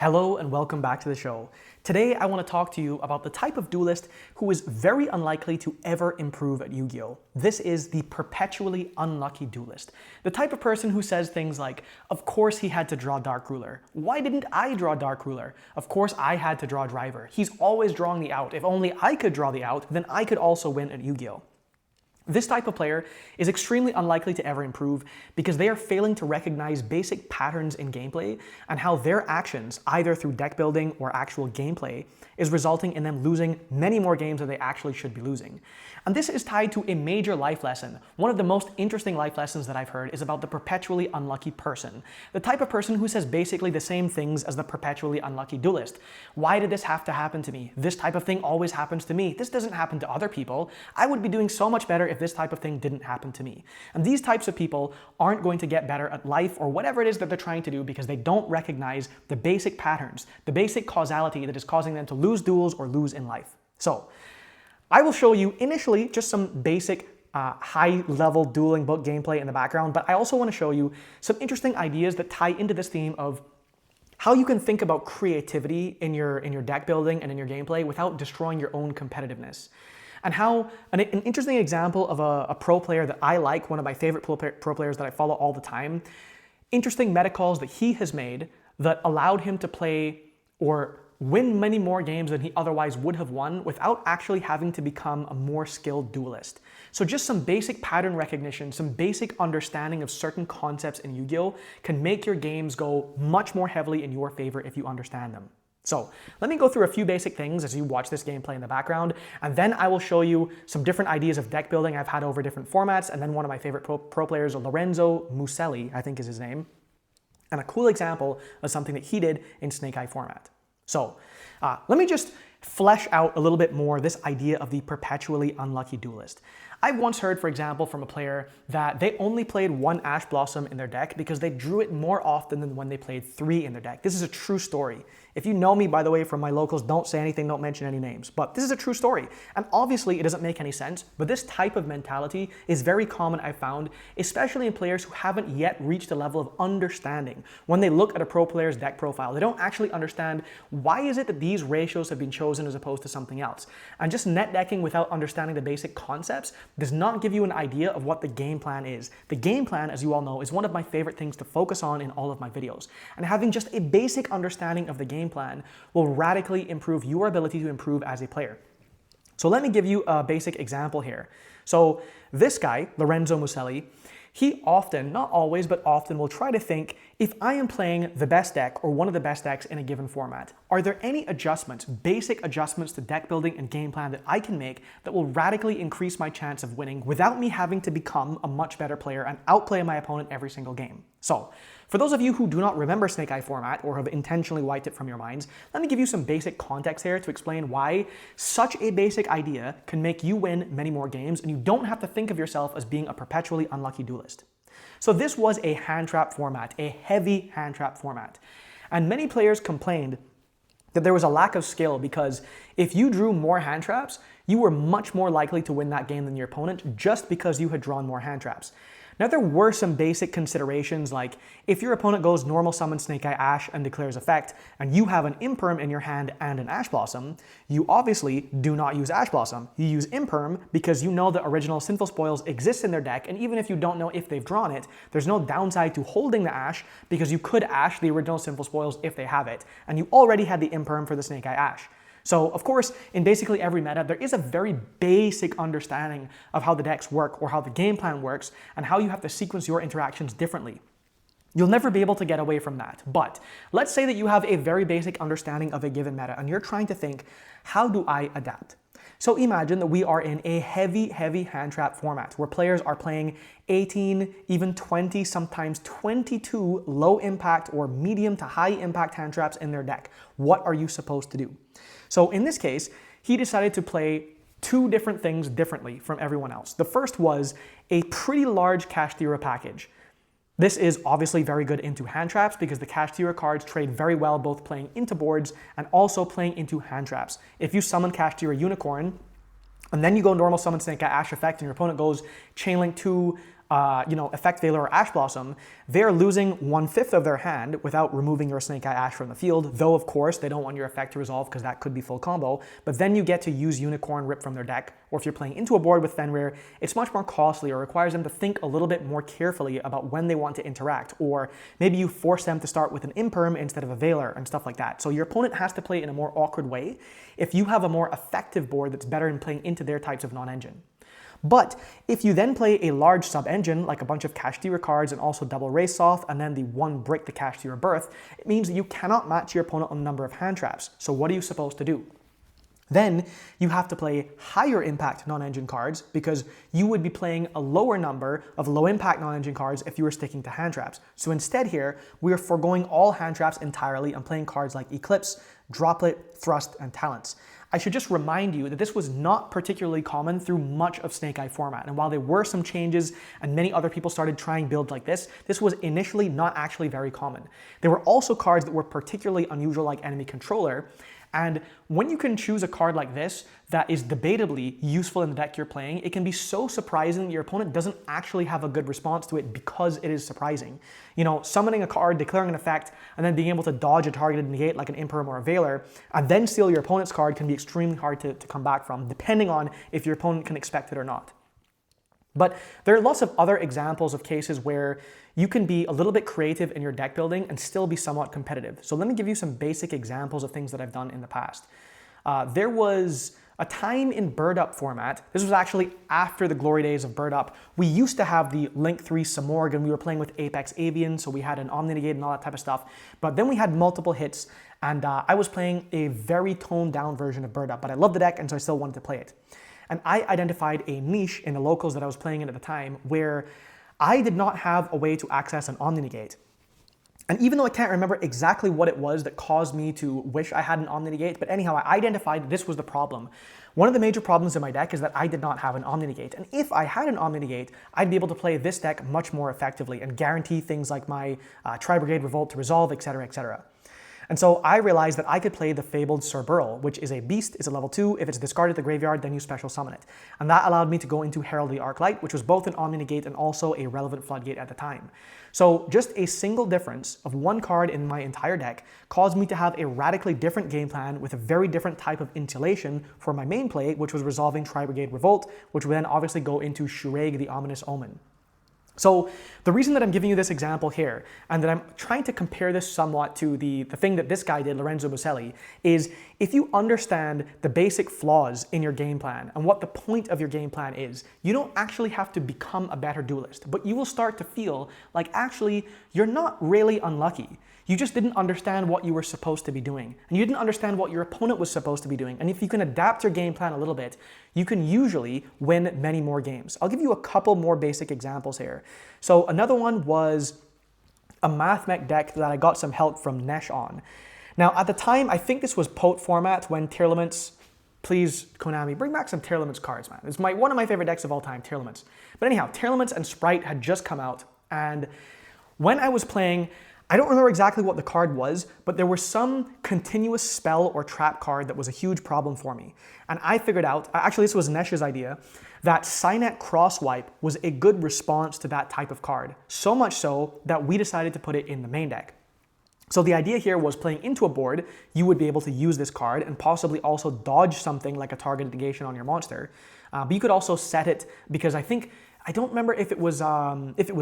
Hello and welcome back to the show. Today I want to talk to you about the type of duelist who is very unlikely to ever improve at Yu-Gi-Oh! This is the perpetually unlucky duelist. The type of person who says things like, of course he had to draw Dark Ruler. Why didn't I draw Dark Ruler? Of course I had to draw Driver. He's always drawing the out. If only I could draw the out, then I could also win at Yu-Gi-Oh! This type of player is extremely unlikely to ever improve because they are failing to recognize basic patterns in gameplay and how their actions, either through deck building or actual gameplay, is resulting in them losing many more games than they actually should be losing. And this is tied to a major life lesson. One of the most interesting life lessons that I've heard is about the perpetually unlucky person. The type of person who says basically the same things as the perpetually unlucky duelist. Why did this have to happen to me? This type of thing always happens to me. This doesn't happen to other people. I would be doing so much better if this type of thing didn't happen to me. And these types of people aren't going to get better at life or whatever it is that they're trying to do because they don't recognize the basic patterns, the basic causality that is causing them to lose duels or lose in life. So, I will show you initially just some basic high-level dueling book gameplay in the background, but I also want to show you some interesting ideas that tie into this theme of how you can think about creativity in your deck building and in your gameplay without destroying your own competitiveness. And how an interesting example of a pro player that I like, one of my favorite pro players that I follow all the time, interesting meta calls that he has made that allowed him to play or win many more games than he otherwise would have won without actually having to become a more skilled duelist. So just some basic pattern recognition, some basic understanding of certain concepts in Yu-Gi-Oh! Can make your games go much more heavily in your favor if you understand them. So let me go through a few basic things as you watch this gameplay in the background, and then I will show you some different ideas of deck building I've had over different formats, and then one of my favorite pro players, Lorenzo Muselli, I think is his name, and a cool example of something that he did in Snake Eye format. So let me just flesh out a little bit more this idea of the perpetually unlucky duelist. I've once heard, for example, from a player that they only played one Ash Blossom in their deck because they drew it more often than when they played 3 in their deck. This is a true story. If you know me, by the way, from my locals, don't say anything, don't mention any names. But this is a true story. And obviously, it doesn't make any sense, but this type of mentality is very common, I've found, especially in players who haven't yet reached a level of understanding. When they look at a pro player's deck profile, they don't actually understand why is it that these ratios have been chosen as opposed to something else. And just net decking without understanding the basic concepts does not give you an idea of what the game plan is. The game plan, as you all know, is one of my favorite things to focus on in all of my videos. And having just a basic understanding of the game plan will radically improve your ability to improve as a player. So let me give you a basic example here. So this guy, Lorenzo Muselli, he often, not always, but often will try to think, if I am playing the best deck or one of the best decks in a given format, are there any adjustments, basic adjustments to deck building and game plan that I can make that will radically increase my chance of winning without me having to become a much better player and outplay my opponent every single game? So, for those of you who do not remember Snake Eye format or have intentionally wiped it from your minds, let me give you some basic context here to explain why such a basic idea can make you win many more games and you don't have to think of yourself as being a perpetually unlucky duelist. So this was a hand trap format, a heavy hand trap format. And many players complained that there was a lack of skill because if you drew more hand traps, you were much more likely to win that game than your opponent just because you had drawn more hand traps. Now there were some basic considerations like if your opponent goes normal summon Snake Eye Ash and declares effect and you have an Imperm in your hand and an Ash Blossom, you obviously do not use Ash Blossom. You use Imperm because you know that original Sinful Spoils exists in their deck, and even if you don't know if they've drawn it, there's no downside to holding the Ash because you could Ash the original Sinful Spoils if they have it, and you already had the Imperm for the Snake Eye Ash. So, of course, in basically every meta, there is a very basic understanding of how the decks work or how the game plan works and how you have to sequence your interactions differently. You'll never be able to get away from that. But let's say that you have a very basic understanding of a given meta and you're trying to think, how do I adapt? So imagine that we are in a heavy hand trap format where players are playing 18, even 20, sometimes 22 low impact or medium to high impact hand traps in their deck. What are you supposed to do? So in this case, he decided to play 2 different things differently from everyone else. The first was a pretty large Kashtira package. This is obviously very good into hand traps because the Kashtira cards trade very well both playing into boards and also playing into hand traps. If you summon Kashtira Unicorn, and then you go normal summon Snake Eye Ash effect and your opponent goes Chainlink 2 Effect Veiler or Ash Blossom, they're losing 1/5 of their hand without removing your Snake Eye Ash from the field, though of course they don't want your effect to resolve because that could be full combo, but then you get to use Unicorn Rip from their deck, or if you're playing into a board with Fenrir, it's much more costly or requires them to think a little bit more carefully about when they want to interact, or maybe you force them to start with an Imperm instead of a Veiler and stuff like that. So your opponent has to play in a more awkward way if you have a more effective board that's better in playing into their types of non-engine. But if you then play a large sub-engine, like a bunch of Kashtira cards and also double Race Off, and then the one brick the Kashtira Birth, it means that you cannot match your opponent on the number of hand traps. So what are you supposed to do? Then you have to play higher impact non-engine cards because you would be playing a lower number of low impact non-engine cards if you were sticking to hand traps. So instead here, we are foregoing all hand traps entirely and playing cards like Eclipse, Droplet, Thrust, and Talents. I should just remind you that this was not particularly common through much of Snake Eye format, and while there were some changes and many other people started trying builds like this was initially not actually very common. There were also cards that were particularly unusual like Enemy Controller, and when you can choose a card like this that is debatably useful in the deck you're playing, it can be so surprising that your opponent doesn't actually have a good response to it because it is surprising. Summoning a card, declaring an effect, and then being able to dodge a targeted negate like an Imperm or a Veiler, and then steal your opponent's card can be extremely hard to come back from, depending on if your opponent can expect it or not. But there are lots of other examples of cases where you can be a little bit creative in your deck building and still be somewhat competitive. So let me give you some basic examples of things that I've done in the past. There was a time in Bird Up format, this was actually after the glory days of Bird Up, we used to have the Link 3 Samorg and we were playing with Apex Avian, so we had an Omni Negate and all that type of stuff. But then we had multiple hits and I was playing a very toned down version of Bird Up, but I loved the deck and so I still wanted to play it. And I identified a niche in the locals that I was playing in at the time where I did not have a way to access an Omni Negate. And even though I can't remember exactly what it was that caused me to wish I had an Omni Negate, but anyhow, I identified this was the problem. One of the major problems in my deck is that I did not have an Omni Negate. And if I had an Omni Negate, I'd be able to play this deck much more effectively and guarantee things like my Tri-Brigade Revolt to resolve, etc., etc. And so I realized that I could play the Fabled Cerberil, which is a beast, it's a level 2, if it's discarded at the graveyard, then you special summon it. And that allowed me to go into Herald of the Arclight, which was both an Omni Negate and also a relevant Floodgate at the time. So just a single difference of one card in my entire deck caused me to have a radically different game plan with a very different type of insulation for my main play, which was resolving Tri-Brigade Revolt, which would then obviously go into Shuraig the Ominous Omen. So the reason that I'm giving you this example here, and that I'm trying to compare this somewhat to the thing that this guy did, Lorenzo Boselli, is if you understand the basic flaws in your game plan and what the point of your game plan is, you don't actually have to become a better duelist, but you will start to feel like actually you're not really unlucky. You just didn't understand what you were supposed to be doing, and you didn't understand what your opponent was supposed to be doing. And if you can adapt your game plan a little bit, you can usually win many more games. I'll give you a couple more basic examples here. So another one was a Math Mech deck that I got some help from Nesh on. Now at the time, I think this was Pote format when Tearlaments, please Konami, bring back some Tearlaments cards, man. It's one of my favorite decks of all time, Tearlaments. But anyhow, Tearlaments and Sprite had just come out, and when I was playing, I don't remember exactly what the card was, but there was some continuous spell or trap card that was a huge problem for me. And I figured out, actually this was Nesh's idea, that Cynet Crosswipe was a good response to that type of card. So much so that we decided to put it in the main deck. So the idea here was playing into a board, you would be able to use this card and possibly also dodge something like a targeted negation on your monster. But you could also set it, because I don't remember if it was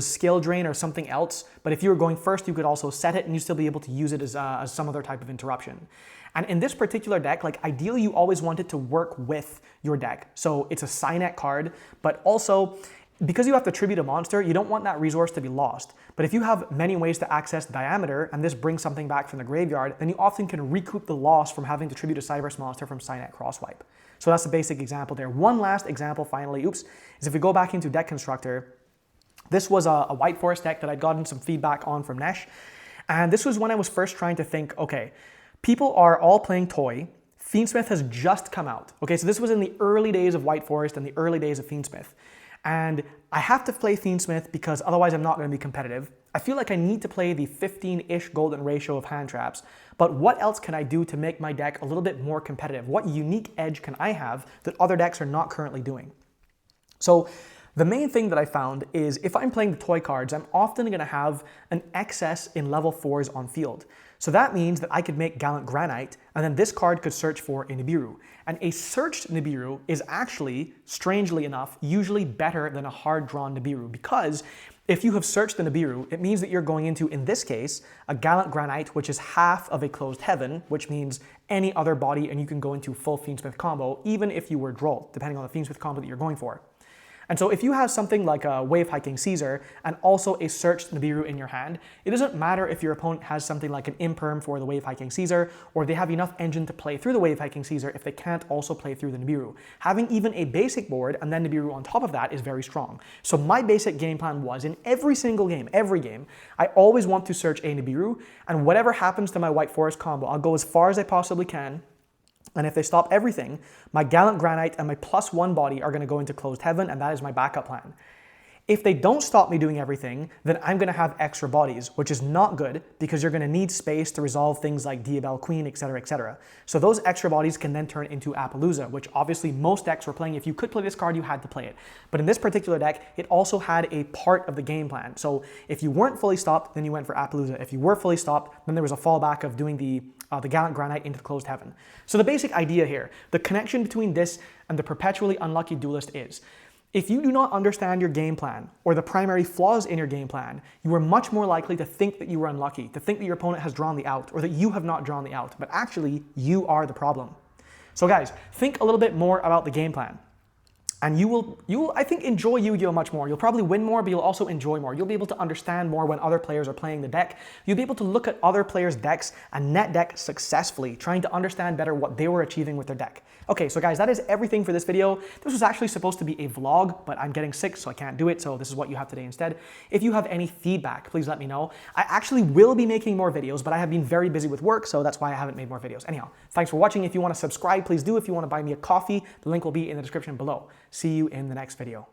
Skill Drain or something else, but if you were going first, you could also set it and you'd still be able to use it as some other type of interruption. And in this particular deck, ideally you always want it to work with your deck. So it's a Cynet card, but also because you have to tribute a monster, you don't want that resource to be lost. But if you have many ways to access Diameter, and this brings something back from the graveyard, then you often can recoup the loss from having to tribute a Cyberse monster from Cynet Crosswipe. So that's a basic example there. One last example finally, is if we go back into Deck Constructor, this was a White Forest deck that I'd gotten some feedback on from Nesh. And this was when I was first trying to think, okay, people are all playing Toy. Fiendsmith has just come out. Okay, so this was in the early days of White Forest and the early days of Fiendsmith. And I have to play Fiendsmith because otherwise I'm not going to be competitive. I feel like I need to play the 15-ish golden ratio of hand traps, but what else can I do to make my deck a little bit more competitive? What unique edge can I have that other decks are not currently doing? So The main thing that I found is if I'm playing the toy cards, I'm often going to have an excess in level 4s on field. So that means that I could make Gallant Granite, and then this card could search for a Nibiru. And a searched Nibiru is actually, strangely enough, usually better than a hard-drawn Nibiru, because if you have searched the Nibiru, it means that you're going into, in this case, a Gallant Granite, which is half of a Closed Heaven, which means any other body, and you can go into full Fiendsmith combo, even if you were Droll, depending on the Fiendsmith combo that you're going for. And so if you have something like a Wave Hiking Caesar and also a searched Nibiru in your hand, it doesn't matter if your opponent has something like an Imperm for the Wave Hiking Caesar, or they have enough engine to play through the Wave Hiking Caesar if they can't also play through the Nibiru. Having even a basic board and then Nibiru on top of that is very strong. So my basic game plan was, in every single game, I always want to search a Nibiru, and whatever happens to my White Forest combo, I'll go as far as I possibly can. And if they stop everything, my Gallant Granite and my +1 body are going to go into Closed Heaven, and that is my backup plan. If they don't stop me doing everything, then I'm going to have extra bodies, which is not good because you're going to need space to resolve things like Diabell Queen, etc., etc. So those extra bodies can then turn into Appaloosa, which obviously most decks were playing. If you could play this card, you had to play it. But in this particular deck, it also had a part of the game plan. So if you weren't fully stopped, then you went for Appaloosa. If you were fully stopped, then there was a fallback of doing the Gallant Granite into the Closed Heaven. So the basic idea here, the connection between this and the perpetually unlucky duelist is, if you do not understand your game plan or the primary flaws in your game plan, you are much more likely to think that you were unlucky, to think that your opponent has drawn the out or that you have not drawn the out, but actually you are the problem. So guys, think a little bit more about the game plan. And you will, I think, enjoy Yu-Gi-Oh! Much more. You'll probably win more, but you'll also enjoy more. You'll be able to understand more when other players are playing the deck. You'll be able to look at other players' decks and net deck successfully, trying to understand better what they were achieving with their deck. Okay, so guys, that is everything for this video. This was actually supposed to be a vlog, but I'm getting sick, so I can't do it, so this is what you have today instead. If you have any feedback, please let me know. I actually will be making more videos, but I have been very busy with work, so that's why I haven't made more videos. Anyhow, thanks for watching. If you want to subscribe, please do. If you want to buy me a coffee, the link will be in the description below. See you in the next video.